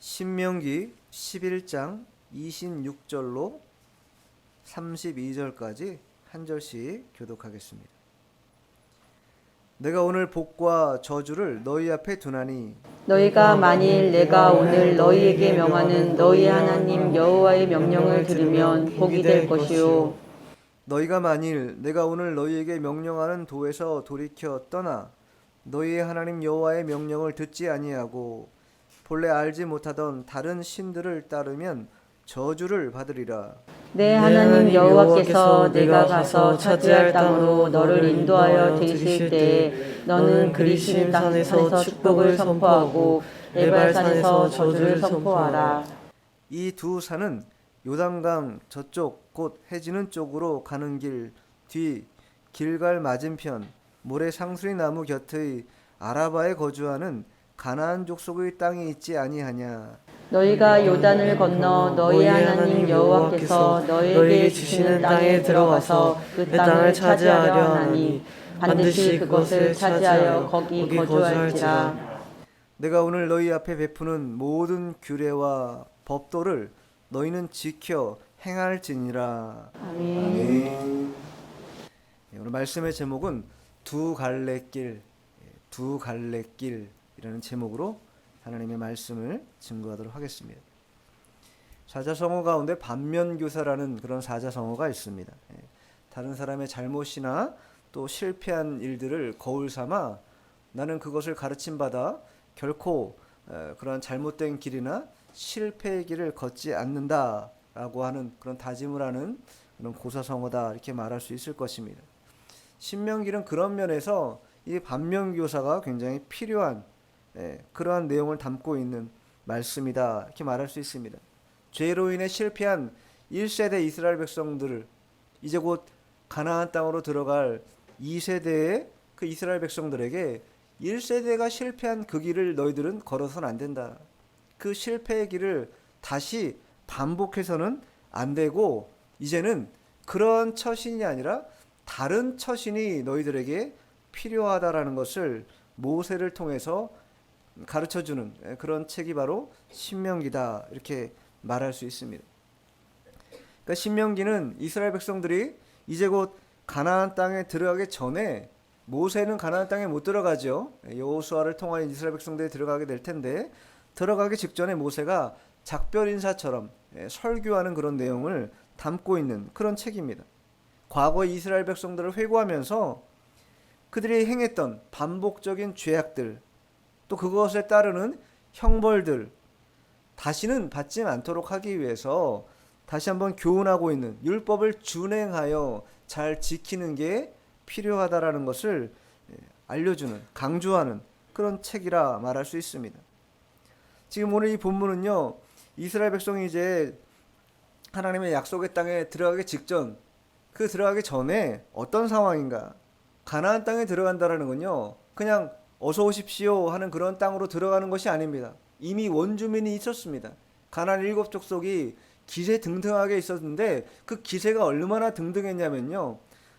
신명기 11장 26절로 32절까지 한 절씩 교독하겠습니다. 내가 오늘 복과 저주를 너희 앞에 두나니 너희가 만일 내가 오늘 너희에게 명하는 너희 하나님 여호와의 명령을 들으면 복이 될 것이요 너희가 만일 내가 오늘 너희에게 명령하는 도에서 돌이켜 떠나 너희의 하나님 여호와의 명령을 듣지 아니하고 본래 알지 못하던 다른 신들을 따르면 저주를 받으리라. 내 하나님 여호와께서 내가 가서 차지할 땅으로 너를 인도하여 들이실 때에 너는 그리심 산에서 축복을 선포하고 에발산에서 저주를 선포하라. 이 두 산은 요단강 저쪽 곧 해지는 쪽으로 가는 길 뒤 길갈 맞은편 모래 상수리 나무 곁의 아라바에 거주하는 가나안 족속의 땅이 있지 아니하냐. 너희가 요단을 건너 너희 하나님 여호와께서 너희에게 주시는 땅에 들어가서 그 땅을 차지하려 하나니 반드시 그것을 차지하여 거기 거주할지라. 내가 오늘 너희 앞에 베푸는 모든 규례와 법도를 너희는 지켜 행할지니라. 아멘. 오늘 말씀의 제목은 두 갈래 길, 두 갈래 길이라는 제목으로 하나님의 말씀을 증거하도록 하겠습니다. 사자성어 가운데 반면교사라는 그런 사자성어가 있습니다. 다른 사람의 잘못이나 또 실패한 일들을 거울 삼아 나는 그것을 가르침받아 결코 그런 잘못된 길이나 실패의 길을 걷지 않는다라고 하는 그런 다짐을 하는 그런 고사성어다 이렇게 말할 수 있을 것입니다. 신명기는 그런 면에서 이 반면교사가 굉장히 필요한 그러한 내용을 담고 있는 말씀이다 이렇게 말할 수 있습니다. 죄로 인해 실패한 1세대 이스라엘 백성들을 이제 곧 가나안 땅으로 들어갈 2세대의 그 이스라엘 백성들에게 1세대가 실패한 그 길을 너희들은 걸어서는 안 된다. 그 실패의 길을 다시 반복해서는 안 되고 이제는 그런 처신이 아니라 다른 처신이 너희들에게 필요하다라는 것을 모세를 통해서 가르쳐주는 그런 책이 바로 신명기다 이렇게 말할 수 있습니다. 그러니까 신명기는 이스라엘 백성들이 이제 곧 가나안 땅에 들어가기 전에 모세는 가나안 땅에 못 들어가죠. 여호수아를 통하여 이스라엘 백성들이 들어가게 될 텐데 들어가기 직전에 모세가 작별 인사처럼 설교하는 그런 내용을 담고 있는 그런 책입니다. 과거 이스라엘 백성들을 회고하면서 그들이 행했던 반복적인 죄악들 또 그것에 따르는 형벌들 다시는 받지 않도록 하기 위해서 다시 한번 교훈하고 있는 율법을 준행하여 잘 지키는 게 필요하다라는 것을 알려주는 강조하는 그런 책이라 말할 수 있습니다. 지금 오늘 이 본문은요 이스라엘 백성이 이제 하나님의 약속의 땅에 들어가기 직전 그 들어가기 전에 어떤 상황인가 가나안 땅에 들어간다라는 건요 그냥 어서 오십시오 하는 그런 땅으로 들어가는 것이 아닙니다. 이미 원주민이 있었습니다. 가나안 7 족속이 기세 등등하게 있었는데 그 기세가 얼마나 등등했냐면요.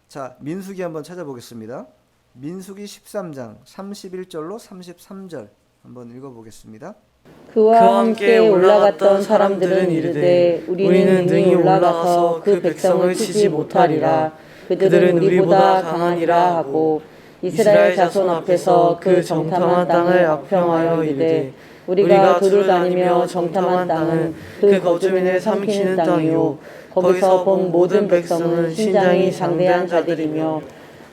자, 민수기 한번 찾아보겠습니다. 민수기 13장 31절로 33절 한번 읽어보겠습니다. 그와 함께 올라갔던 사람들은 이르되 우리는 능히 올라가서 그 백성을 치지 못하리라. 그들은 우리보다 강하니라 하고 이스라엘 자손 앞에서 그 정탐한 땅을 악평하여 이르되 우리가 두루 다니며 정탐한 땅은 그 거주민을 삼키는 땅이요 거기서 본 모든 백성은 신장이 장대한 자들이며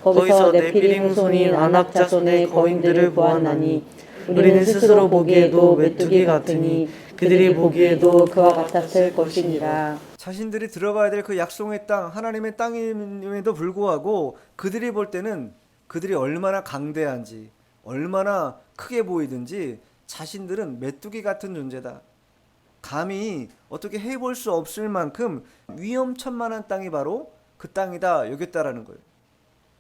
거기서 네피림 후손인 아낙 자손의 거인들을 보았나니 우리는 스스로 보기에도 메뚜기 같으니 그들이 보기에도 그와 같았을 것이니라. 자신들이 들어가야 될 그 약속의 땅 하나님의 땅임에도 불구하고 그들이 볼 때는 그들이 얼마나 강대한지 얼마나 크게 보이든지 자신들은 메뚜기 같은 존재다. 감히 어떻게 해볼 수 없을 만큼 위험천만한 땅이 바로 그 땅이다 여겼다라는 거예요.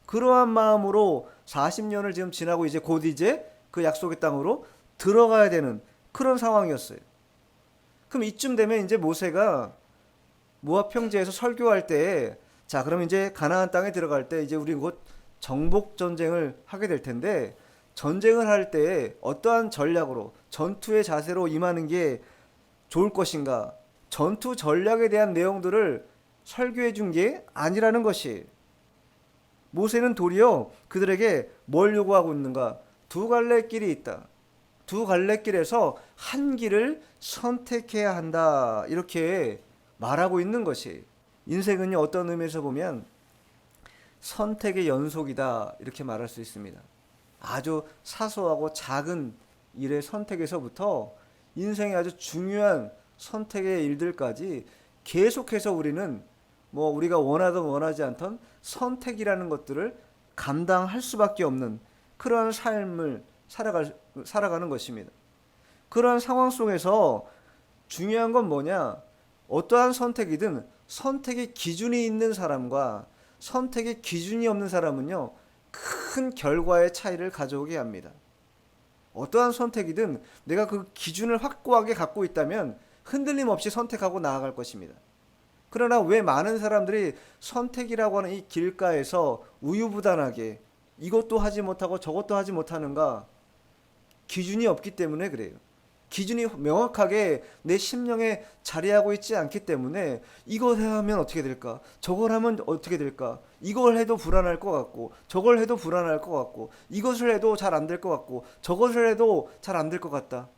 그러한 마음으로 40년을 지금 지나고 이제 곧 이제 그 약속의 땅으로 들어가야 되는 그런 상황이었어요. 그럼 이쯤 되면 이제 모세가 모압 평지에서 설교할 때 자 그럼 이제 가나안 땅에 들어갈 때 이제 우리 곧 정복 전쟁을 하게 될 텐데 전쟁을 할 때 어떠한 전략으로 전투의 자세로 임하는 게 좋을 것인가, 전투 전략에 대한 내용들을 설교해 준 게 아니라는 것이. 모세는 도리어 그들에게 뭘 요구하고 있는가? 두 갈래 길이 있다. 두 갈래 길에서 한 길을 선택해야 한다. 이렇게 말하고 있는 것이. 인생은요, 어떤 의미에서 보면 선택의 연속이다. 이렇게 말할 수 있습니다. 아주 사소하고 작은 일의 선택에서부터 인생의 아주 중요한 선택의 일들까지 계속해서 우리는 우리가 원하든 원하지 않던 선택이라는 것들을 감당할 수밖에 없는 그러한 삶을 살아가는 것입니다. 그러한 상황 속에서 중요한 건 뭐냐? 어떠한 선택이든 선택의 기준이 있는 사람과 선택의 기준이 없는 사람은요, 큰 결과의 차이를 가져오게 합니다. 어떠한 선택이든 내가 그 기준을 확고하게 갖고 있다면 흔들림 없이 선택하고 나아갈 것입니다. 그러나 왜 많은 사람들이 선택이라고 하는 이 길가에서 우유부단하게 이것도 하지 못하고 저것도 하지 못하는가? 기준이 없기 때문에 그래요. 기준이 명확하게 내 심령에 자리하고 있지 않기 때문에 이걸 하면 어떻게 될까? 저걸 하면 어떻게 될까? 이걸 해도 불안할 것 같고 저걸 해도 불안할 것 같고 이것을 해도 잘 안 될 것 같고 저것을 해도 잘 안 될 것 같다.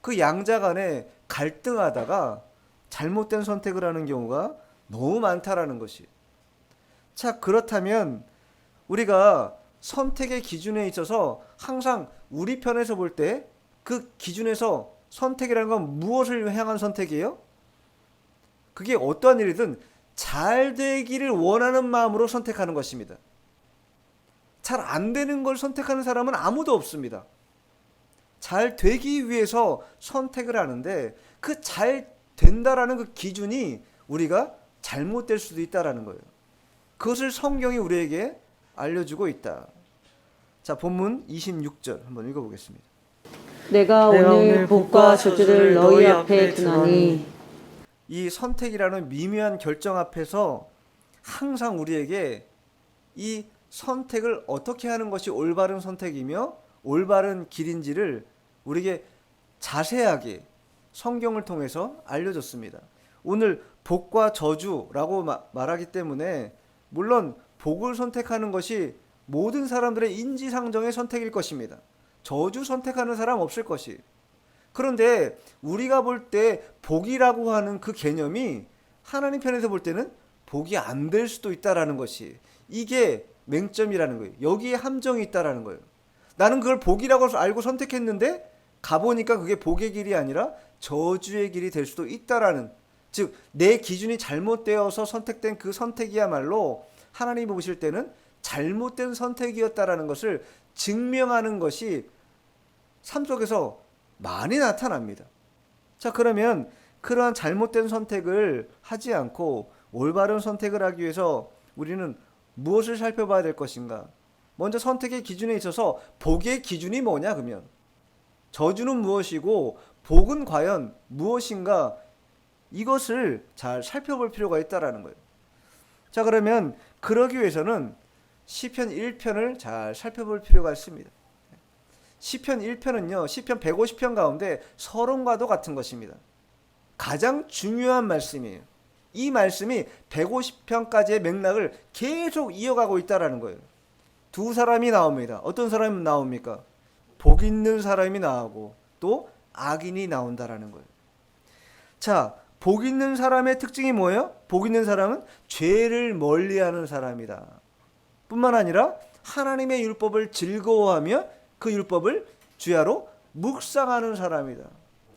그 양자 간에 갈등하다가 잘못된 선택을 하는 경우가 너무 많다라는 것이. 자, 그렇다면 우리가 선택의 기준에 있어서 항상 우리 편에서 볼 때 그 기준에서 선택이라는 건 무엇을 향한 선택이에요? 그게 어떠한 일이든 잘 되기를 원하는 마음으로 선택하는 것입니다. 잘 안 되는 걸 선택하는 사람은 아무도 없습니다. 잘 되기 위해서 선택을 하는데 그 잘 된다라는 그 기준이 우리가 잘못될 수도 있다라는 거예요. 그것을 성경이 우리에게 알려주고 있다. 자, 본문 26절 한번 읽어보겠습니다. 내가 오늘 복과 저주를 너희 앞에 두나니. 이 선택이라는 미묘한 결정 앞에서 항상 우리에게 이 선택을 어떻게 하는 것이 올바른 선택이며 올바른 길인지를 우리에게 자세하게 성경을 통해서 알려줬습니다. 오늘 복과 저주라고 말하기 때문에 물론 복을 선택하는 것이 모든 사람들의 인지상정의 선택일 것입니다. 저주 선택하는 사람 없을 것이. 그런데 우리가 볼 때 복이라고 하는 그 개념이 하나님 편에서 볼 때는 복이 안 될 수도 있다라는 것이, 이게 맹점이라는 거예요. 여기에 함정이 있다라는 거예요. 나는 그걸 복이라고 알고 선택했는데 가보니까 그게 복의 길이 아니라 저주의 길이 될 수도 있다라는, 즉 내 기준이 잘못되어서 선택된 그 선택이야말로 하나님이 보실 때는 잘못된 선택이었다라는 것을 증명하는 것이 삶 속에서 많이 나타납니다. 자, 그러면 그러한 잘못된 선택을 하지 않고 올바른 선택을 하기 위해서 우리는 무엇을 살펴봐야 될 것인가? 먼저 선택의 기준에 있어서 복의 기준이 뭐냐? 그러면 저주는 무엇이고 복은 과연 무엇인가? 이것을 잘 살펴볼 필요가 있다라는 거예요. 자, 그러면 그러기 위해서는 시편 1편을 잘 살펴볼 필요가 있습니다. 시편 1편은요, 시편 150편 가운데 서론과도 같은 것입니다. 가장 중요한 말씀이에요. 이 말씀이 150편까지의 맥락을 계속 이어가고 있다라는 거예요. 두 사람이 나옵니다. 어떤 사람이 나옵니까? 복 있는 사람이 나오고 또 악인이 나온다라는 거예요. 자, 복 있는 사람의 특징이 뭐예요? 복 있는 사람은 죄를 멀리하는 사람이다. 뿐만 아니라 하나님의 율법을 즐거워하며 그 율법을 주야로 묵상하는 사람이다.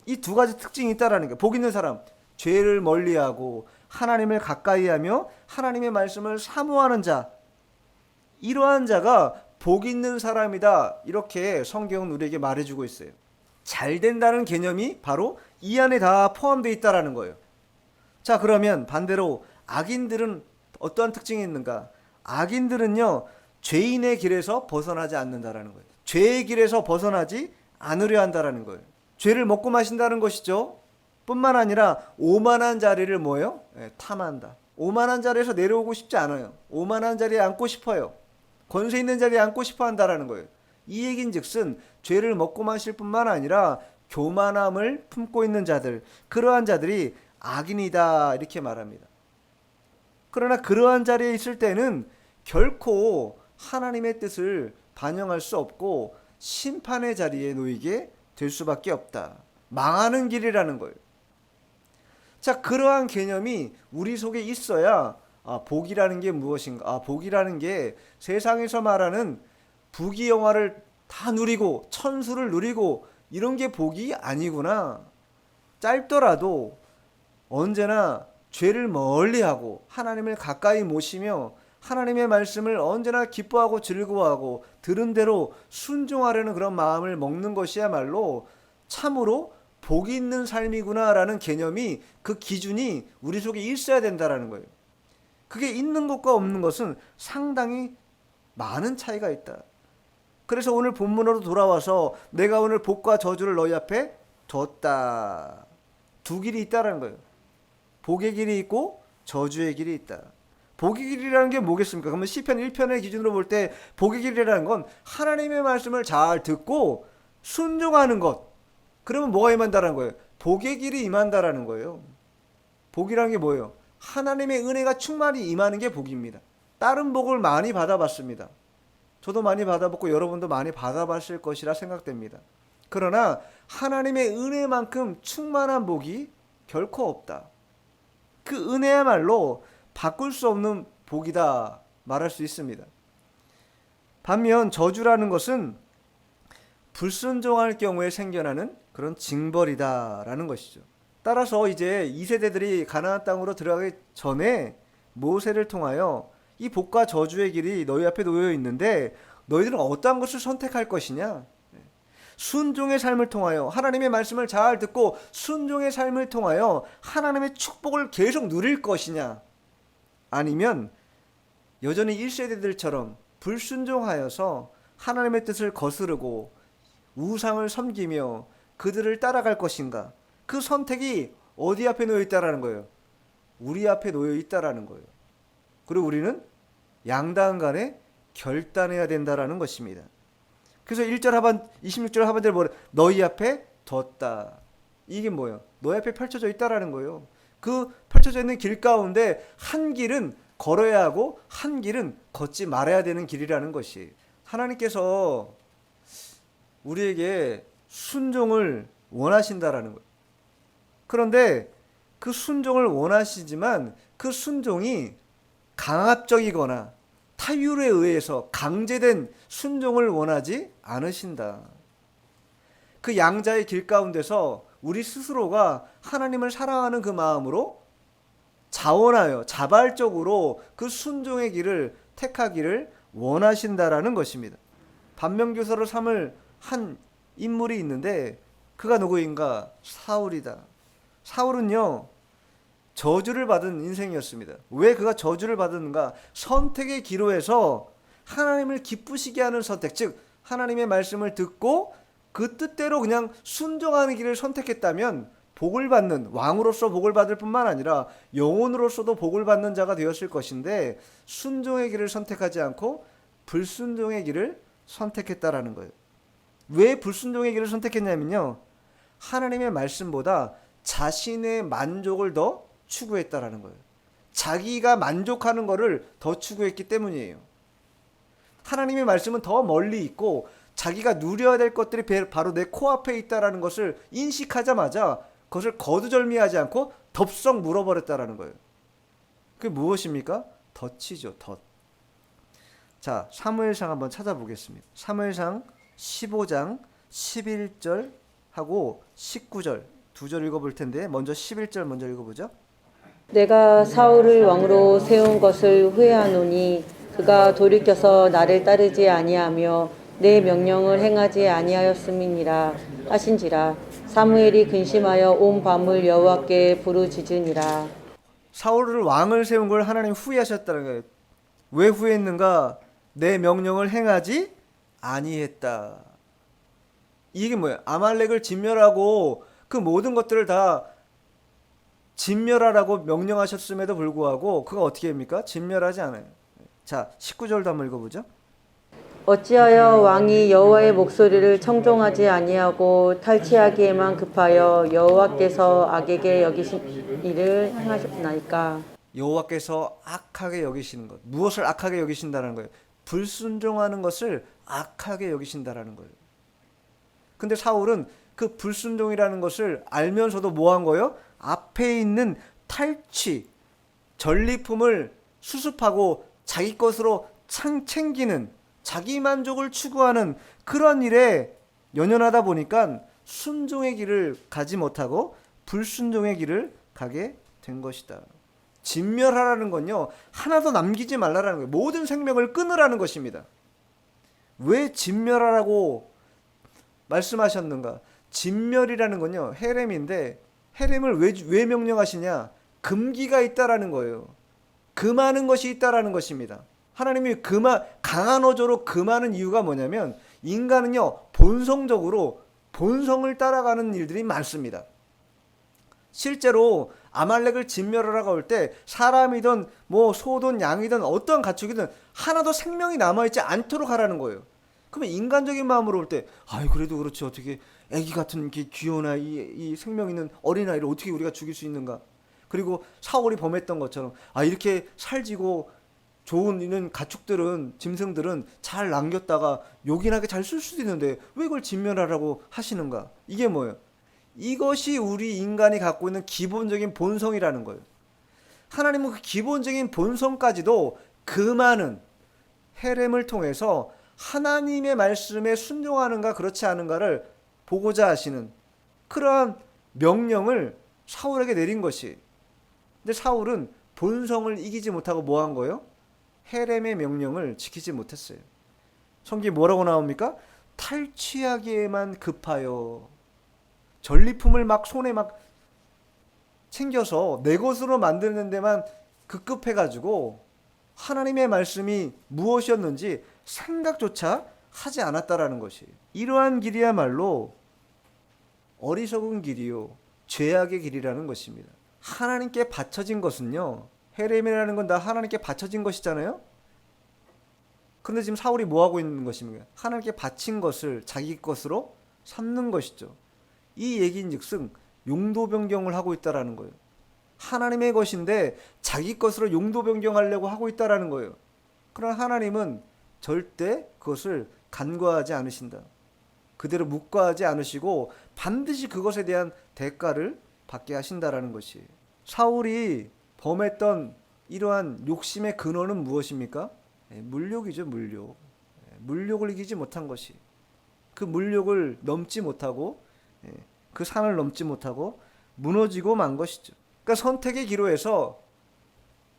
이 두 가지 특징이 있다라는 거예요. 복 있는 사람, 죄를 멀리하고 하나님을 가까이하며 하나님의 말씀을 사모하는 자, 이러한 자가 복 있는 사람이다. 이렇게 성경은 우리에게 말해주고 있어요. 잘 된다는 개념이 바로 이 안에 다 포함되어 있다라는 거예요. 자, 그러면 반대로 악인들은 어떠한 특징이 있는가? 악인들은요, 죄인의 길에서 벗어나지 않는다라는 거예요. 죄의 길에서 벗어나지 않으려 한다라는 거예요. 죄를 먹고 마신다는 것이죠. 뿐만 아니라 오만한 자리를 뭐예요? 탐한다. 오만한 자리에서 내려오고 싶지 않아요. 오만한 자리에 앉고 싶어요. 권세 있는 자리에 앉고 싶어 한다라는 거예요. 이 얘기인즉슨 죄를 먹고 마실 뿐만 아니라 교만함을 품고 있는 자들, 그러한 자들이 악인이다 이렇게 말합니다. 그러나 그러한 자리에 있을 때는 결코 하나님의 뜻을 반영할 수 없고 심판의 자리에 놓이게 될 수밖에 없다. 망하는 길이라는 거예요. 자, 그러한 개념이 우리 속에 있어야 복이라는 게 무엇인가? 복이라는 게 세상에서 말하는 부귀영화를 다 누리고 천수를 누리고 이런 게 복이 아니구나. 짧더라도 언제나 죄를 멀리하고 하나님을 가까이 모시며 하나님의 말씀을 언제나 기뻐하고 즐거워하고 들은 대로 순종하려는 그런 마음을 먹는 것이야말로 참으로 복이 있는 삶이구나라는 개념이, 그 기준이 우리 속에 있어야 된다라는 거예요. 그게 있는 것과 없는 것은 상당히 많은 차이가 있다. 그래서 오늘 본문으로 돌아와서 내가 오늘 복과 저주를 너희 앞에 뒀다. 두 길이 있다라는 거예요. 복의 길이 있고 저주의 길이 있다. 복의 길이라는 게 뭐겠습니까? 그러면 시편 1편의 기준으로 볼 때 복의 길이라는 건 하나님의 말씀을 잘 듣고 순종하는 것. 그러면 뭐가 임한다라는 거예요? 복의 길이 임한다라는 거예요. 복이라는 게 뭐예요? 하나님의 은혜가 충만히 임하는 게 복입니다. 다른 복을 많이 받아봤습니다. 저도 많이 받아봤고 여러분도 많이 받아봤을 것이라 생각됩니다. 그러나 하나님의 은혜만큼 충만한 복이 결코 없다. 그 은혜야말로 바꿀 수 없는 복이다 말할 수 있습니다. 반면 저주라는 것은 불순종할 경우에 생겨나는 그런 징벌이다라는 것이죠. 따라서 이제 2세대들이 가나안 땅으로 들어가기 전에 모세를 통하여 이 복과 저주의 길이 너희 앞에 놓여 있는데 너희들은 어떠한 것을 선택할 것이냐? 순종의 삶을 통하여 하나님의 말씀을 잘 듣고 순종의 삶을 통하여 하나님의 축복을 계속 누릴 것이냐? 아니면 여전히 1세대들처럼 불순종하여서 하나님의 뜻을 거스르고 우상을 섬기며 그들을 따라갈 것인가? 그 선택이 어디 앞에 놓여 있다라는 거예요? 우리 앞에 놓여 있다라는 거예요. 그리고 우리는 양당 간에 결단해야 된다라는 것입니다. 그래서 1절 하반 26절 하반절 뭐래? 너희 앞에 뒀다. 이게 뭐예요? 너희 앞에 펼쳐져 있다라는 거예요. 그 펼쳐져 있는 길 가운데 한 길은 걸어야 하고 한 길은 걷지 말아야 되는 길이라는 것이, 하나님께서 우리에게 순종을 원하신다라는 거예요. 그런데 그 순종을 원하시지만 그 순종이 강압적이거나 타율에 의해서 강제된 순종을 원하지 않으신다. 그 양자의 길 가운데서 우리 스스로가 하나님을 사랑하는 그 마음으로 자원하여 자발적으로 그 순종의 길을 택하기를 원하신다라는 것입니다. 반면교사로 삼을 한 인물이 있는데 그가 누구인가? 사울이다. 사울은요, 저주를 받은 인생이었습니다. 왜 그가 저주를 받았는가? 선택의 기로에서 하나님을 기쁘시게 하는 선택, 즉 하나님의 말씀을 듣고 그 뜻대로 그냥 순종하는 길을 선택했다면 복을 받는, 왕으로서 복을 받을 뿐만 아니라 영혼으로서도 복을 받는 자가 되었을 것인데 순종의 길을 선택하지 않고 불순종의 길을 선택했다라는 거예요. 왜 불순종의 길을 선택했냐면요, 하나님의 말씀보다 자신의 만족을 더 추구했다라는 거예요. 자기가 만족하는 거를 더 추구했기 때문이에요. 하나님의 말씀은 더 멀리 있고 자기가 누려야 될 것들이 바로 내 코앞에 있다라는 것을 인식하자마자 그것을 거두절미하지 않고 덥석 물어버렸다라는 거예요. 그게 무엇입니까? 덫이죠, 덫. 자, 사무엘상 한번 찾아보겠습니다. 사무엘상 15장 11절 하고 19절 두 절 읽어볼 텐데 먼저 11절 먼저 읽어보죠. 내가 사울을 왕으로 세운 것을 후회하노니 그가 돌이켜서 나를 따르지 아니하며 내 명령을 행하지 아니하였음이니라 하신지라. 사무엘이 근심하여 온 밤을 여호와께 부르짖으니라. 사울을 왕을 세운 걸 하나님 후회하셨다는 거예요. 왜 후회했는가? 내 명령을 행하지 아니했다. 이게 뭐예요? 아말렉을 진멸하고 그 모든 것들을 다 진멸하라고 명령하셨음에도 불구하고 그가 어떻게 합니까? 진멸하지 않아요. 자, 19절도 한번 읽어보죠. 어찌하여 왕이 여호와의 목소리를 청종하지 아니하고 탈취하기에만 급하여 여호와께서 악하게 여기신 일을 행하셨나이까. 여호와께서 악하게 여기시는 것, 무엇을 악하게 여기신다는 거예요? 불순종하는 것을 악하게 여기신다라는 거예요. 근데 사울은 그 불순종이라는 것을 알면서도 뭐 한 거예요? 앞에 있는 탈취, 전리품을 수습하고 자기 것으로 챙기는, 자기 만족을 추구하는 그런 일에 연연하다 보니까 순종의 길을 가지 못하고 불순종의 길을 가게 된 것이다. 진멸하라는 건요, 하나도 남기지 말라라는 거예요. 모든 생명을 끊으라는 것입니다. 왜 진멸하라고 말씀하셨는가? 진멸이라는 건요, 헤렘인데, 헤렘을 왜 명령하시냐? 금기가 있다라는 거예요. 금하는 것이 있다라는 것입니다. 하나님이 강한 어조로 금하는 이유가 뭐냐면, 인간은요, 본성적으로 본성을 따라가는 일들이 많습니다. 실제로 아말렉을 진멸하라고 할 때 사람이든 뭐 소든 양이든 어떤 가축이든 하나도 생명이 남아있지 않도록 하라는 거예요. 그러면 인간적인 마음으로 볼 때, 아이 그래도 그렇지, 어떻게 애기 같은 이렇게 귀여운 아이, 이 생명 있는 어린아이를 어떻게 우리가 죽일 수 있는가? 그리고 사울이 범했던 것처럼, 이렇게 살지고 좋은 있는 가축들은, 짐승들은 잘 남겼다가 요긴하게 잘 쓸 수도 있는데 왜 이걸 진멸하라고 하시는가? 이게 뭐예요? 이것이 우리 인간이 갖고 있는 기본적인 본성이라는 거예요. 하나님은 그 기본적인 본성까지도 금하는 헤렘을 통해서 하나님의 말씀에 순종하는가 그렇지 않은가를 보고자 하시는 그러한 명령을 사울에게 내린 것이. 근데 사울은 본성을 이기지 못하고 뭐 한 거예요? 헤렘의 명령을 지키지 못했어요. 성경에 뭐라고 나옵니까? 탈취하기에만 급하여. 전리품을 막 손에 막 챙겨서 내 것으로 만드는 데만 급급해가지고 하나님의 말씀이 무엇이었는지 생각조차 하지 않았다라는 것이. 이러한 길이야말로 어리석은 길이요, 죄악의 길이라는 것입니다. 하나님께 바쳐진 것은요, 헤렘이라는 건 다 하나님께 바쳐진 것이잖아요. 그런데 지금 사울이 뭐 하고 있는 것입니까? 하나님께 바친 것을 자기 것으로 삼는 것이죠. 이 얘기인즉슨 용도 변경을 하고 있다라는 거예요. 하나님의 것인데 자기 것으로 용도 변경하려고 하고 있다라는 거예요. 그러나 하나님은 절대 그것을 간과하지 않으신다. 그대로 묵과하지 않으시고 반드시 그것에 대한 대가를 받게 하신다라는 것이. 사울이 범했던 이러한 욕심의 근원은 무엇입니까? 물욕이죠, 물욕. 물욕을 이기지 못한 것이. 그 물욕을 넘지 못하고, 그 산을 넘지 못하고 무너지고 만 것이죠. 그러니까 선택의 기로에서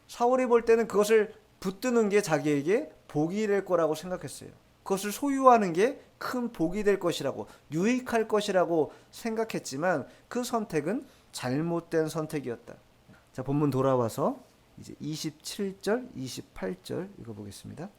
사울이 볼 때는 그것을 붙드는 게 자기에게 복이 될 거라고 생각했어요. 그것을 소유하는 게 큰 복이 될 것이라고, 유익할 것이라고 생각했지만 그 선택은 잘못된 선택이었다. 자, 본문 돌아와서 이제 27절, 28절 읽어보겠습니다.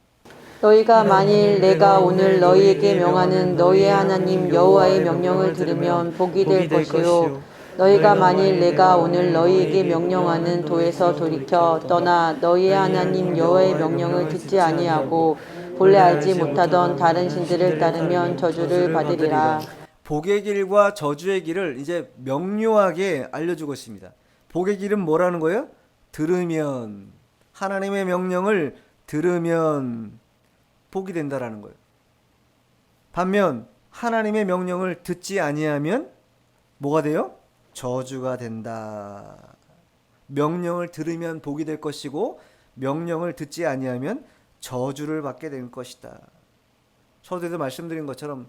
너희가 만일 내가 오늘 너희에게 명하는 너희의 하나님 여호와의 명령을 들으면 복이 될 것이요, 너희가 만일 내가 오늘 너희에게 명령하는 도에서 돌이켜 떠나 너희의 하나님 여호와의 명령을 듣지 아니하고 본래 알지 못하던 다른 신들을 따르면 저주를 받으리라. 복의 길과 저주의 길을 이제 명료하게 알려주고 있습니다. 복의 길은 뭐라는 거예요? 들으면, 하나님의 명령을 들으면 복이 된다라는 거예요. 반면 하나님의 명령을 듣지 아니하면 뭐가 돼요? 저주가 된다. 명령을 들으면 복이 될 것이고 명령을 듣지 아니하면 저주를 받게 될 것이다. 서두에도 말씀드린 것처럼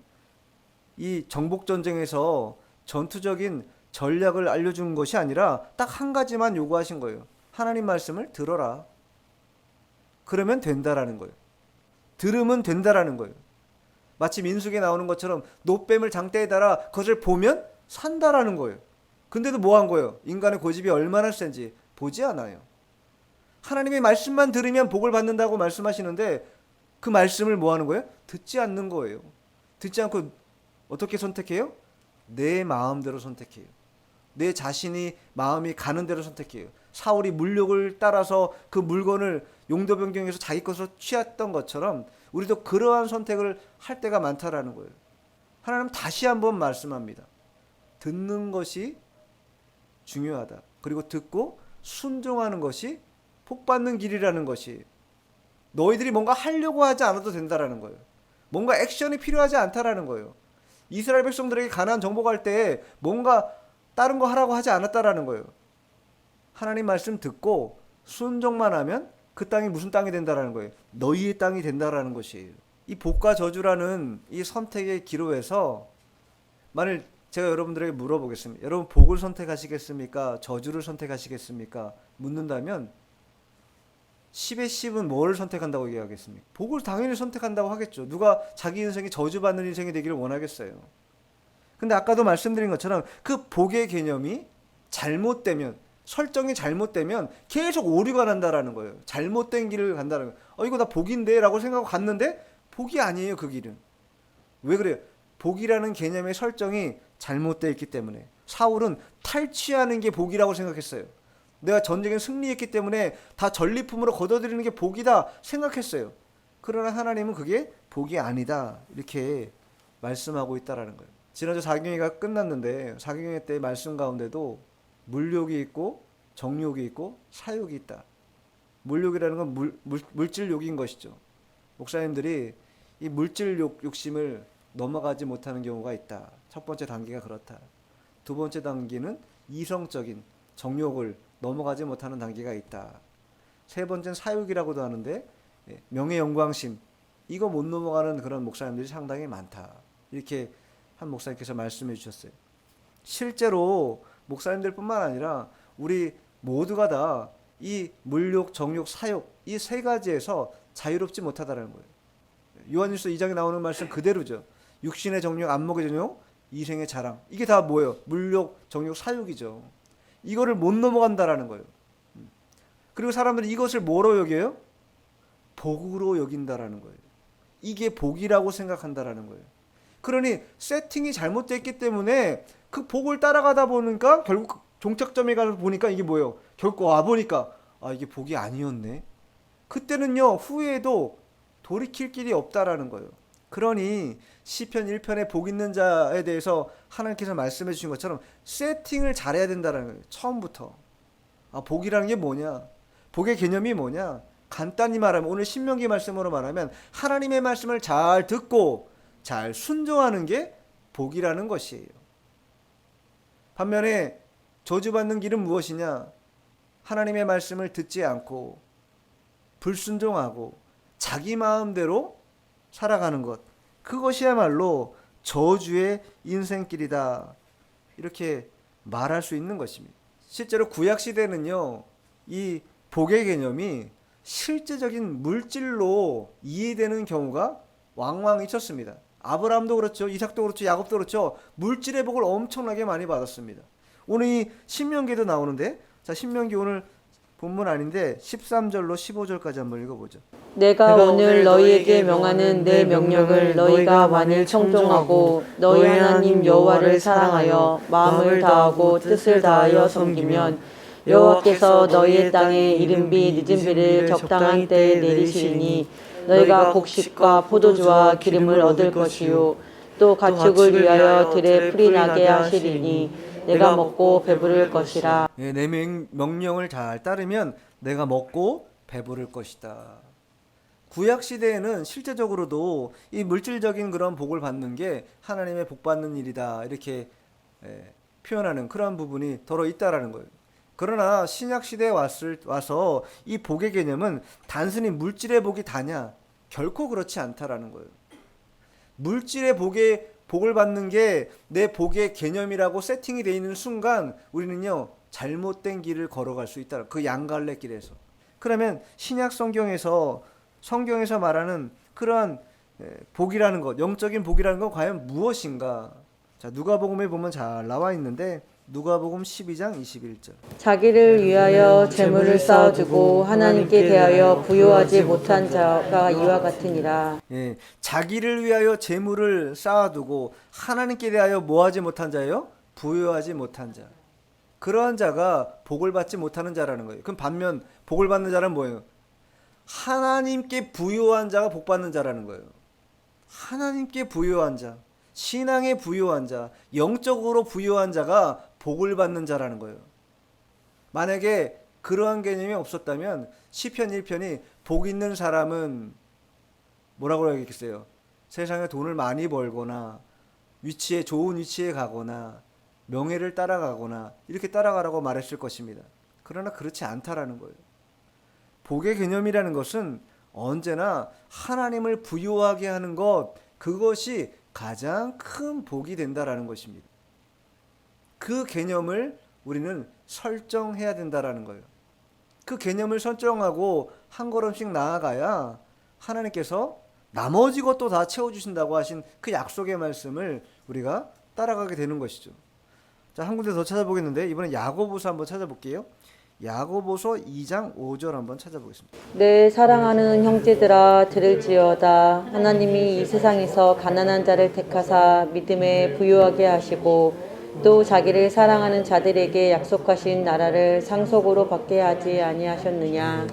이 정복전쟁에서 전투적인 전략을 알려준 것이 아니라 딱 한 가지만 요구하신 거예요. 하나님 말씀을 들어라. 그러면 된다라는 거예요. 들으면 된다라는 거예요. 마치 민수기에 나오는 것처럼 노뱀을 장대에 달아 그것을 보면 산다라는 거예요. 근데도 뭐 한 거예요? 인간의 고집이 얼마나 센지 보지 않아요. 하나님의 말씀만 들으면 복을 받는다고 말씀하시는데 그 말씀을 뭐 하는 거예요? 듣지 않는 거예요. 듣지 않고 어떻게 선택해요? 내 마음대로 선택해요. 내 자신이 마음이 가는 대로 선택해요. 사울이 물욕을 따라서 그 물건을 용도 변경해서 자기 것으로 취했던 것처럼 우리도 그러한 선택을 할 때가 많다라는 거예요. 하나님 다시 한번 말씀합니다. 듣는 것이 중요하다. 그리고 듣고 순종하는 것이 복받는 길이라는 것이, 너희들이 뭔가 하려고 하지 않아도 된다라는 거예요. 뭔가 액션이 필요하지 않다라는 거예요. 이스라엘 백성들에게 가나안 정복할 때 뭔가 다른 거 하라고 하지 않았다라는 거예요. 하나님 말씀 듣고 순종만 하면 그 땅이 무슨 땅이 된다라는 거예요. 너희의 땅이 된다라는 것이에요. 이 복과 저주라는 이 선택의 기로에서 만일 제가 여러분들에게 물어보겠습니다. 여러분 복을 선택하시겠습니까? 저주를 선택하시겠습니까? 묻는다면 10의 10은 뭘 선택한다고 얘기하겠습니까? 복을 당연히 선택한다고 하겠죠. 누가 자기 인생이 저주받는 인생이 되기를 원하겠어요. 근데 아까도 말씀드린 것처럼 그 복의 개념이 잘못되면, 설정이 잘못되면 계속 오류가 난다라는 거예요. 잘못된 길을 간다는 거예요. 이거 나 복인데 라고 생각하고 갔는데 복이 아니에요. 그 길은. 왜 그래요? 복이라는 개념의 설정이 잘못되어 있기 때문에. 사울은 탈취하는 게 복이라고 생각했어요. 내가 전쟁에 승리했기 때문에 다 전리품으로 거둬들이는 게 복이다 생각했어요. 그러나 하나님은 그게 복이 아니다 이렇게 말씀하고 있다라는 거예요. 지난주 사경회가 끝났는데 사경회 때 말씀 가운데도 물욕이 있고 정욕이 있고 사욕이 있다. 물욕이라는 건 물질욕인 것이죠. 목사님들이 이 물질욕 욕심을 넘어가지 못하는 경우가 있다. 첫 번째 단계가 그렇다. 두 번째 단계는 이성적인 정욕을 넘어가지 못하는 단계가 있다. 세 번째는 사욕이라고도 하는데 명예 영광심, 이거 못 넘어가는 그런 목사님들이 상당히 많다. 이렇게 한 목사님께서 말씀해 주셨어요. 실제로 목사님들뿐만 아니라 우리 모두가 다 이 물욕, 정욕, 사욕 이 세 가지에서 자유롭지 못하다는 거예요. 요한일서 2장에 나오는 말씀 그대로죠. 육신의 정욕, 안목의 정욕, 이생의 자랑. 이게 다 뭐예요? 물욕, 정욕, 사욕이죠. 이거를 못 넘어간다라는 거예요. 그리고 사람들이 이것을 뭐로 여겨요? 복으로 여긴다라는 거예요. 이게 복이라고 생각한다라는 거예요. 그러니 세팅이 잘못됐기 때문에 그 복을 따라가다 보니까 결국 종착점에 가서 보니까 이게 뭐예요? 결국 와보니까 이게 복이 아니었네. 그때는요 후회해도 돌이킬 길이 없다라는 거예요. 그러니 시편 1편에 복 있는 자에 대해서 하나님께서 말씀해 주신 것처럼 세팅을 잘해야 된다는 거예요. 처음부터. 복이라는 게 뭐냐? 복의 개념이 뭐냐? 간단히 말하면 오늘 신명기 말씀으로 말하면 하나님의 말씀을 잘 듣고 잘 순종하는 게 복이라는 것이에요. 반면에 저주받는 길은 무엇이냐? 하나님의 말씀을 듣지 않고 불순종하고 자기 마음대로 살아가는 것, 그것이야말로 저주의 인생길이다 이렇게 말할 수 있는 것입니다. 실제로 구약시대는요 이 복의 개념이 실제적인 물질로 이해되는 경우가 왕왕 있었습니다. 아브라함도 그렇죠, 이삭도 그렇죠, 야곱도 그렇죠. 물질의 복을 엄청나게 많이 받았습니다. 오늘 이 신명기도 나오는데, 자 신명기 오늘 본문 아닌데 13절로 15절까지 한번 읽어보죠. 내가 오늘 너희에게 명하는 내 명령을 너희가 만일 청종하고 너희 하나님 여호와를 사랑하여 마음을 다하고 뜻을 다하여 섬기면 여호와께서 너희의 땅에 이른 비 늦은 비를 적당한 때에 내리시리니 너희가 곡식과 포도주와 기름을 얻을 것이요 또 가축을 위하여 들에 풀이 나게 하시리니 내가 먹고 배부를 것이라. 내 명령을 잘 따르면 내가 먹고 배부를 것이다. 구약 시대에는 실제적으로도 이 물질적인 그런 복을 받는 게 하나님의 복 받는 일이다 이렇게 표현하는 그런 부분이 더러 있다라는 거예요. 그러나 신약 시대에 와서 이 복의 개념은 단순히 물질의 복이 다냐? 결코 그렇지 않다라는 거예요. 물질의 복을 받는 게 내 복의 개념이라고 세팅이 되어 있는 순간 우리는요 잘못된 길을 걸어갈 수 있다. 그 양갈래 길에서. 그러면 신약 성경에서 말하는 그러한 복이라는 것, 영적인 복이라는 건 과연 무엇인가? 자, 누가복음에 보면 잘 나와 있는데 누가복음 12장 21절. 자기를 위하여 재물을 쌓아두고 하나님께 대하여 부요하지 못한 자가 이와 같으니라. 자기를 위하여 재물을 쌓아두고 하나님께 대하여 뭐하지 못한 자예요? 부요하지 못한 자. 그러한 자가 복을 받지 못하는 자라는 거예요. 그럼 반면 복을 받는 자는 뭐예요? 하나님께 부요한 자가 복 받는 자라는 거예요. 하나님께 부요한 자, 신앙에 부요한 자, 영적으로 부요한 자가 복을 받는 자라는 거예요. 만약에 그러한 개념이 없었다면 시편 1편이 복 있는 사람은 뭐라고 하겠어요? 세상에 돈을 많이 벌거나 좋은 위치에 가거나 명예를 따라가거나 이렇게 따라가라고 말했을 것입니다. 그러나 그렇지 않다라는 거예요. 복의 개념이라는 것은 언제나 하나님을 부요하게 하는 것, 그것이 가장 큰 복이 된다라는 것입니다. 그 개념을 우리는 설정해야 된다라는 거예요. 그 개념을 설정하고 한 걸음씩 나아가야 하나님께서 나머지 것도 다 채워주신다고 하신 그 약속의 말씀을 우리가 따라가게 되는 것이죠. 자, 한 군데 더 찾아보겠는데 이번엔 야고보서 한번 찾아볼게요. 야고보서 2장 5절 한번 찾아보겠습니다. 내 사랑하는 형제들아 들을지어다. 하나님이 이 세상에서 가난한 자를 택하사 믿음에 부유하게 하시고 또 자기를 사랑하는 자들에게 약속하신 나라를 상속으로 받게 하지 아니하셨느냐.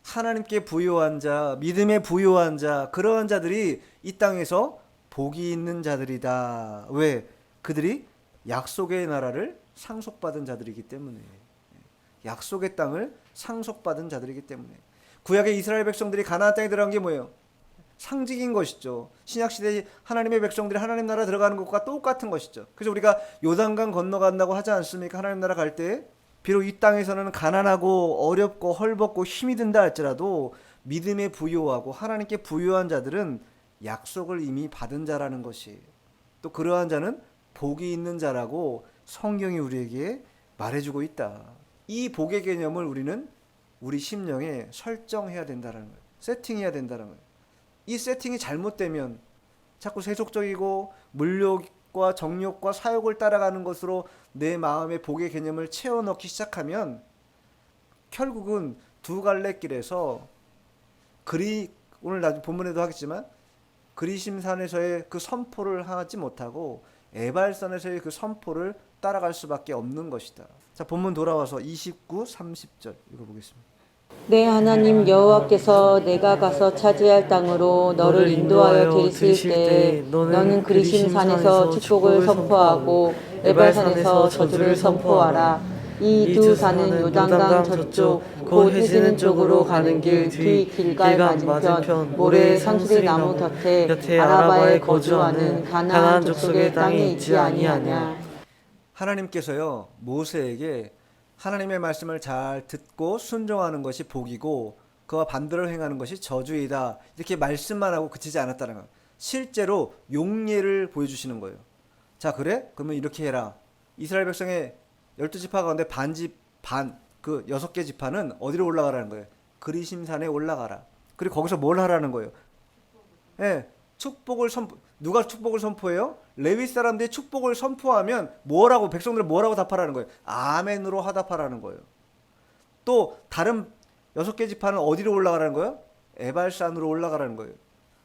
하나님께 부요한 자, 믿음에 부요한 자, 그러한 자들이 이 땅에서 복이 있는 자들이다. 왜? 그들이 약속의 나라를 상속받은 자들이기 때문에. 약속의 땅을 상속받은 자들이기 때문에. 구약의 이스라엘 백성들이 가나안 땅에 들어간 게 뭐예요? 상징인 것이죠. 신약시대의 하나님의 백성들이 하나님 나라 들어가는 것과 똑같은 것이죠. 그래서 우리가 요단강 건너간다고 하지 않습니까? 하나님 나라 갈 때 비록 이 땅에서는 가난하고 어렵고 헐벗고 힘이 든다 할지라도 믿음에 부요하고 하나님께 부요한 자들은 약속을 이미 받은 자라는 것이, 또 그러한 자는 복이 있는 자라고 성경이 우리에게 말해주고 있다. 이 복의 개념을 우리는 우리 심령에 설정해야 된다는 거예요. 세팅해야 된다는 거예요. 이 세팅이 잘못되면 자꾸 세속적이고 물욕과 정욕과 사욕을 따라가는 것으로 내 마음의 복의 개념을 채워넣기 시작하면 결국은 두 갈래 길에서 오늘 나중에 본문에도 하겠지만 그리심산에서의 그 선포를 하지 못하고 에발산에서의 그 선포를 따라갈 수밖에 없는 것이다. 자, 본문 돌아와서 29, 30절 읽어보겠습니다. 내 하나님 여호와께서 내가 가서 차지할 땅으로 너를 인도하여 들이실 때 너는 그리심 산에서 축복을 선포하고 에발산에서 저주를 선포하라. 이 두 산은 요단강 저쪽 곧 해지는 쪽으로 가는 길 뒤 길갈 맞은편 모래 상수리 나무 곁에 아라바에 거주하는 가나안 족속의 땅에 있지 아니하냐. 하나님께서요 모세에게 하나님의 말씀을 잘 듣고 순종하는 것이 복이고 그와 반대로 행하는 것이 저주이다, 이렇게 말씀만 하고 그치지 않았다는 거예요. 실제로 용례를 보여주시는 거예요. 자, 그래? 그러면 이렇게 해라. 이스라엘 백성의 12지파 가운데 그 6개 지파는 어디로 올라가라는 거예요? 그리심산에 올라가라. 그리고 거기서 뭘 하라는 거예요? 누가 축복을 선포해요? 레위 사람들이 축복을 선포하면 백성들 뭐라고 답하라는 거예요? 아멘으로 화답하라는 거예요. 또 다른 6개 지파는 어디로 올라가라는 거예요? 에발산으로 올라가라는 거예요.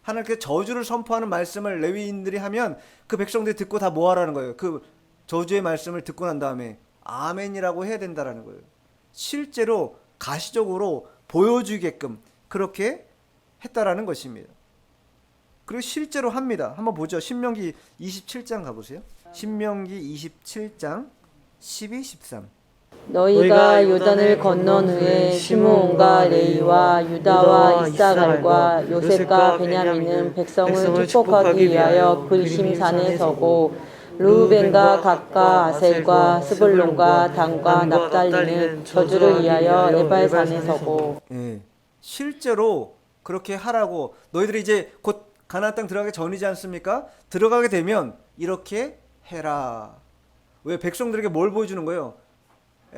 하나님께 저주를 선포하는 말씀을 레위인들이 하면 그 백성들이 듣고 다 뭐 하라는 거예요? 그 저주의 말씀을 듣고 난 다음에 아멘이라고 해야 된다라는 거예요. 실제로 가시적으로 보여주게끔 그렇게 했다라는 것입니다. 그리고 실제로 합니다. 한번 보죠. 신명기 27장 가보세요. 신명기 27장 12, 13. 너희가 요단을 건넌 후에 시므온과 레위와 유다와 이사갈과 요셉과 베냐민은 백성을 축복하기 위하여 그리심산에 서고 르우벤과 gad과 아셀과 스불론과 단과 납달리는 저주를 위하여 에발산에 서고. 실제로 그렇게 하라고. 너희들이 이제 곧 가나안 땅 들어가기 전이지 않습니까? 들어가게 되면 이렇게 해라. 왜? 백성들에게 뭘 보여주는 거예요?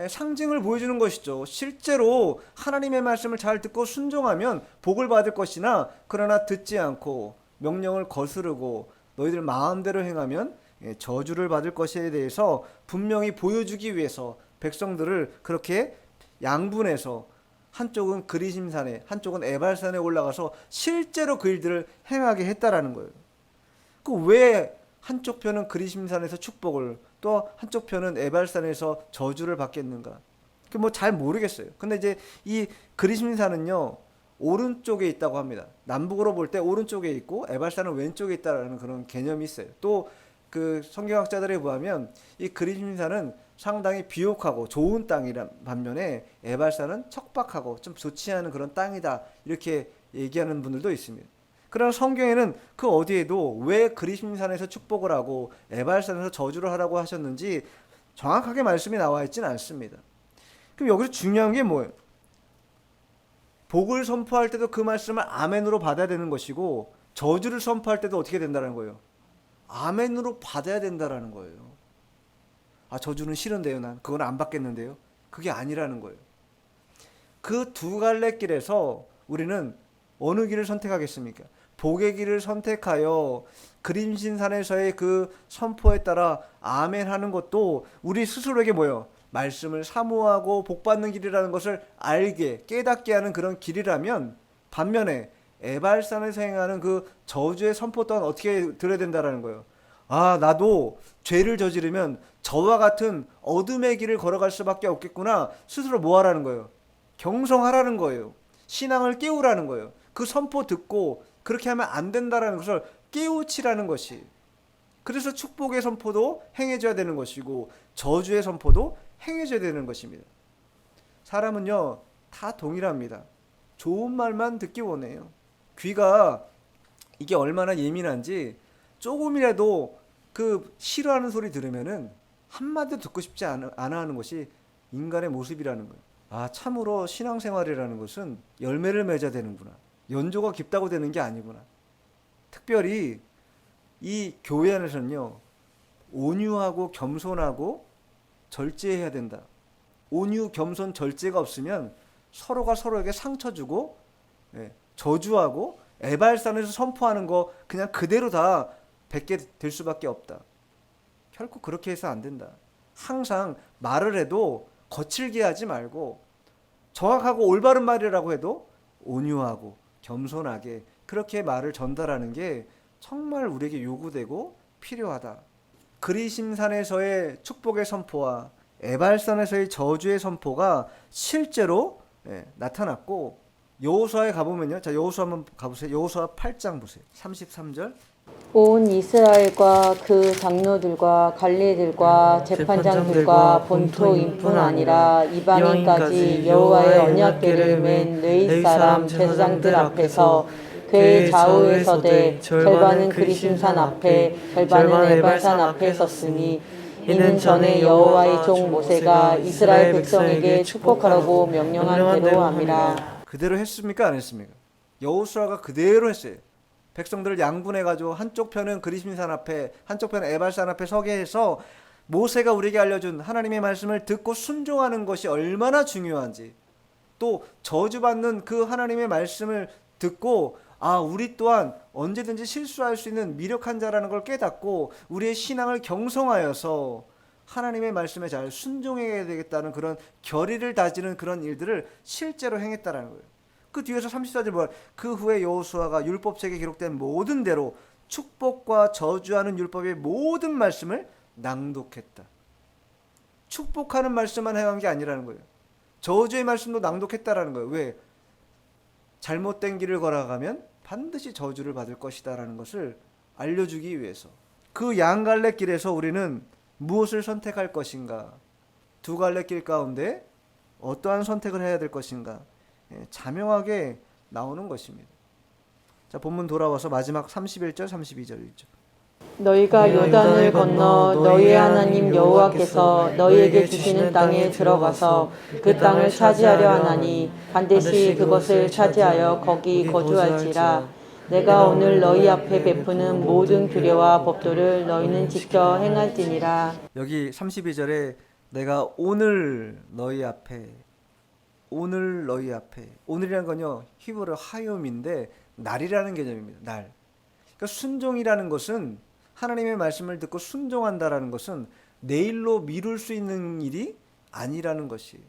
상징을 보여주는 것이죠. 실제로 하나님의 말씀을 잘 듣고 순종하면 복을 받을 것이나, 그러나 듣지 않고 명령을 거스르고 너희들 마음대로 행하면 저주를 받을 것에 대해서 분명히 보여주기 위해서 백성들을 그렇게 양분해서 한쪽은 그리심산에 한쪽은 에발산에 올라가서 실제로 그 일들을 행하게 했다라는 거예요. 그 왜 한쪽 편은 그리심산에서 축복을, 또 한쪽 편은 에발산에서 저주를 받겠는가? 그 뭐 잘 모르겠어요. 근데 이제 이 그리심산은요 오른쪽에 있다고 합니다. 남북으로 볼 때 오른쪽에 있고 에발산은 왼쪽에 있다라는 그런 개념이 있어요. 또 그 성경학자들에 의하면 이 그리심산은 상당히 비옥하고 좋은 땅이란 반면에 에발산은 척박하고 좀 좋지 않은 그런 땅이다, 이렇게 얘기하는 분들도 있습니다. 그러나 성경에는 그 어디에도 왜 그리심산에서 축복을 하고 에발산에서 저주를 하라고 하셨는지 정확하게 말씀이 나와 있지는 않습니다. 그럼 여기서 중요한 게 뭐예요? 복을 선포할 때도 그 말씀을 아멘으로 받아야 되는 것이고, 저주를 선포할 때도 어떻게 된다는 거예요? 아멘으로 받아야 된다라는 거예요. 아, 저주는 싫은데요, 난 그건 안 받겠는데요. 그게 아니라는 거예요. 그 두 갈래 길에서 우리는 어느 길을 선택하겠습니까? 복의 길을 선택하여 그림신산에서의 그 선포에 따라 아멘 하는 것도 우리 스스로에게 뭐예요? 말씀을 사모하고 복받는 길이라는 것을 알게 깨닫게 하는 그런 길이라면, 반면에 에발산에서 행하는 그 저주의 선포 또한 어떻게 들어야 된다라는 거예요. 아, 나도 죄를 저지르면 저와 같은 어둠의 길을 걸어갈 수밖에 없겠구나. 스스로 뭐 하라는 거예요? 경성하라는 거예요. 신앙을 깨우라는 거예요. 그 선포 듣고 그렇게 하면 안 된다라는 것을 깨우치라는 것이. 그래서 축복의 선포도 행해줘야 되는 것이고 저주의 선포도 행해줘야 되는 것입니다. 사람은요 다 동일합니다. 좋은 말만 듣기 원해요. 귀가 이게 얼마나 예민한지 조금이라도 그 싫어하는 소리 들으면은 한마디도 듣고 싶지 않아 하는 것이 인간의 모습이라는 거예요. 아, 참으로 신앙생활이라는 것은 열매를 맺어야 되는구나. 연조가 깊다고 되는 게 아니구나. 특별히 이 교회 안에서는요 온유하고 겸손하고 절제해야 된다. 온유, 겸손, 절제가 없으면 서로가 서로에게 상처 주고 저주하고 에발산에서 선포하는 거 그냥 그대로 다 뱉게 될 수밖에 없다. 결코 그렇게 해서 안 된다. 항상 말을 해도 거칠게 하지 말고 정확하고 올바른 말이라고 해도 온유하고 겸손하게 그렇게 말을 전달하는 게 정말 우리에게 요구되고 필요하다. 그리심산에서의 축복의 선포와 에발산에서의 저주의 선포가 실제로 나타났고, 여호수아에 가보면요. 자, 여호수아 한번 가보세요. 여호수아 8장 보세요. 33절. 온 이스라엘과 그 장로들과 관리들과 재판장들과 본토인뿐 아니라 이방인까지 여호와의 언약궤를 맨 레위 사람 제사장들 앞에서 궤 좌우에 서되 절반은 그리심산 앞에 절반은 에발산 앞에 섰으니 이는 전에 여호와의 종 모세가 이스라엘 백성에게 축복하라고 명령한 대로 함이라. 그대로 했습니까? 안 했습니까? 여호수아가 그대로 했어요. 백성들을 양분해가지고 한쪽 편은 그리심산 앞에 한쪽 편은 에발산 앞에 서게 해서 모세가 우리에게 알려준 하나님의 말씀을 듣고 순종하는 것이 얼마나 중요한지, 또 저주받는 그 하나님의 말씀을 듣고 아, 우리 또한 언제든지 실수할 수 있는 미력한 자라는 걸 깨닫고 우리의 신앙을 경성하여서 하나님의 말씀에 잘 순종해야 되겠다는 그런 결의를 다지는 그런 일들을 실제로 행했다라는 거예요. 그 뒤에서 34절 뭐야? 그 후에 여호수아가 율법책에 기록된 모든 대로 축복과 저주하는 율법의 모든 말씀을 낭독했다. 축복하는 말씀만 행한 게 아니라는 거예요. 저주의 말씀도 낭독했다라는 거예요. 왜? 잘못된 길을 걸어가면 반드시 저주를 받을 것이다라는 것을 알려주기 위해서. 그 양갈래 길에서 우리는 무엇을 선택할 것인가? 두 갈래 길 가운데 어떠한 선택을 해야 될 것인가? 자명하게 나오는 것입니다. 자, 본문 돌아와서 마지막 31절 32절 읽죠. 너희가 요단을 건너 너희의 하나님 여호와께서 너희에게 주시는 땅에 들어가서 그 땅을 차지하려 하나니 반드시 그것을 차지하여 거기 거주할지라. 내가 오늘 너희 앞에 베푸는 모든 규례와 법도를 너희는 지켜 행할지니라. 여기 32절에 내가 오늘 너희 앞에, 오늘 너희 앞에, 오늘이라는 건요 히브리어 하욤인데 날이라는 개념입니다. 날. 그러니까 순종이라는 것은, 하나님의 말씀을 듣고 순종한다라는 것은 내일로 미룰 수 있는 일이 아니라는 것이,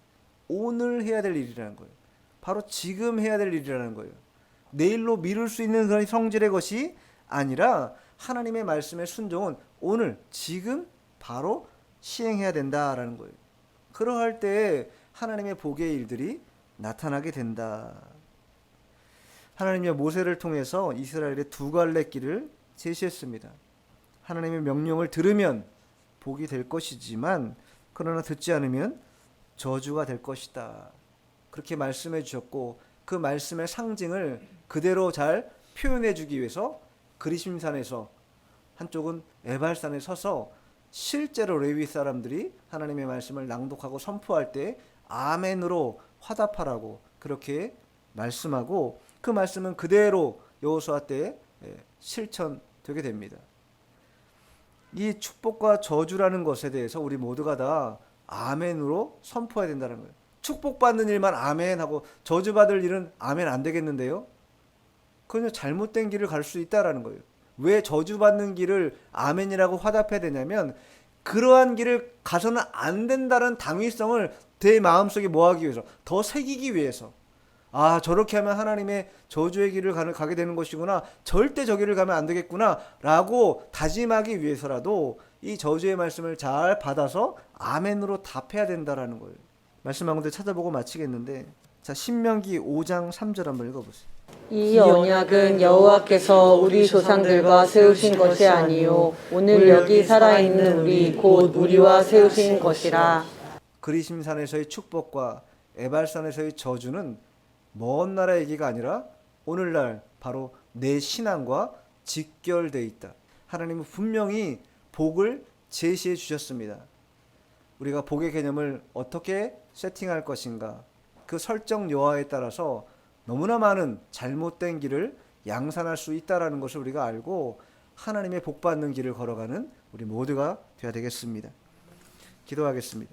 오늘 해야 될 일이라는 거예요. 바로 지금 해야 될 일이라는 거예요. 내일로 미룰 수 있는 그런 성질의 것이 아니라 하나님의 말씀의 순종은 오늘 지금 바로 시행해야 된다라는 거예요. 그러할 때 하나님의 복의 일들이 나타나게 된다. 하나님의 모세를 통해서 이스라엘의 두 갈래 길을 제시했습니다. 하나님의 명령을 들으면 복이 될 것이지만 그러나 듣지 않으면 저주가 될 것이다. 그렇게 말씀해 주셨고 그 말씀의 상징을 그대로 잘 표현해 주기 위해서 그리심산에서 한쪽은 에발산에 서서 실제로 레위 사람들이 하나님의 말씀을 낭독하고 선포할 때 아멘으로 화답하라고 그렇게 말씀하고 그 말씀은 그대로 여호수아 때에 실천되게 됩니다. 이 축복과 저주라는 것에 대해서 우리 모두가 다 아멘으로 선포해야 된다는 거예요. 축복받는 일만 아멘하고 저주받을 일은 아멘 안 되겠는데요. 그건 잘못된 길을 갈 수 있다라는 거예요. 왜 저주받는 길을 아멘이라고 화답해야 되냐면 그러한 길을 가서는 안 된다는 당위성을 내 마음속에 뭐하기 위해서 더 새기기 위해서 아 저렇게 하면 하나님의 저주의 길을 가게 되는 것이구나 절대 저 길을 가면 안 되겠구나 라고 다짐하기 위해서라도 이 저주의 말씀을 잘 받아서 아멘으로 답해야 된다라는 거예요. 말씀 한 군데 찾아보고 마치겠는데 자 신명기 5장 3절 한번 읽어보세요. 이 언약은 여호와께서 우리 조상들과 세우신 것이 아니요 오늘 여기 살아있는 우리 곧 우리와 세우신 것이라. 그리심산에서의 축복과 에발산에서의 저주는 먼 나라 얘기가 아니라 오늘날 바로 내 신앙과 직결되어 있다. 하나님은 분명히 복을 제시해 주셨습니다. 우리가 복의 개념을 어떻게 세팅할 것인가 그 설정 여하에 따라서 너무나 많은 잘못된 길을 양산할 수 있다는 것을 우리가 알고 하나님의 복받는 길을 걸어가는 우리 모두가 되어야 되겠습니다. 기도하겠습니다.